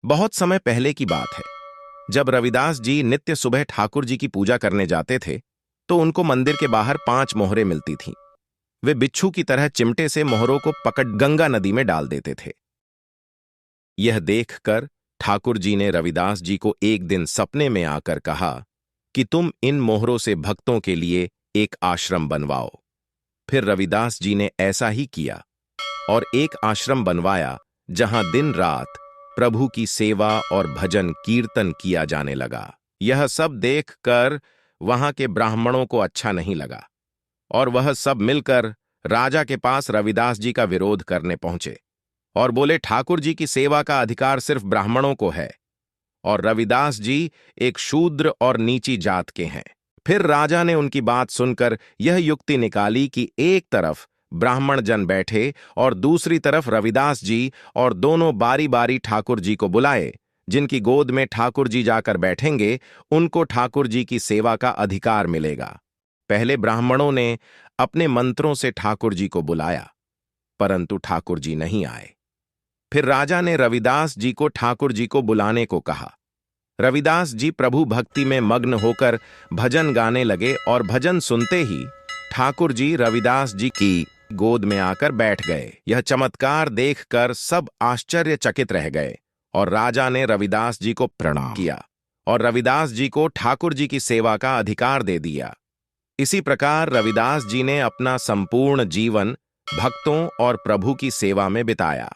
बहुत समय पहले की बात है, जब रविदास जी नित्य सुबह ठाकुर जी की पूजा करने जाते थे, तो उनको मंदिर के बाहर 5 मोहरें मिलती थीं। वे बिच्छू की तरह चिमटे से मोहरों को पकड़ गंगा नदी में डाल देते थे। यह देखकर ठाकुर जी ने रविदास जी को एक दिन सपने में आकर कहा कि तुम इन मोहरों से भक्तों के लिए एक आश्रम बनवाओ। फिर रविदास जी ने ऐसा ही किया और एक आश्रम बनवाया जहां दिन रात प्रभु की सेवा और भजन कीर्तन किया जाने लगा। यह सब देखकर वहां के ब्राह्मणों को अच्छा नहीं लगा और वह सब मिलकर राजा के पास रविदास जी का विरोध करने पहुंचे और बोले, ठाकुर जी की सेवा का अधिकार सिर्फ ब्राह्मणों को है और रविदास जी एक शूद्र और नीची जात के हैं। फिर राजा ने उनकी बात सुनकर यह युक्ति निकाली कि एक तरफ ब्राह्मण जन बैठे और दूसरी तरफ रविदास जी, और दोनों बारी बारी ठाकुर जी को बुलाए। जिनकी गोद में ठाकुर जी जाकर बैठेंगे उनको ठाकुर जी की सेवा का अधिकार मिलेगा। पहले ब्राह्मणों ने अपने मंत्रों से ठाकुर जी को बुलाया, परंतु ठाकुर जी नहीं आए। फिर राजा ने रविदास जी को ठाकुर जी को बुलाने को कहा। रविदास जी प्रभु भक्ति में मग्न होकर भजन गाने लगे और भजन सुनते ही ठाकुर जी रविदास जी की गोद में आकर बैठ गए। यह चमत्कार देखकर सब आश्चर्यचकित रह गए और राजा ने रविदास जी को प्रणाम किया और रविदास जी को ठाकुर जी की सेवा का अधिकार दे दिया। इसी प्रकार रविदास जी ने अपना संपूर्ण जीवन भक्तों और प्रभु की सेवा में बिताया।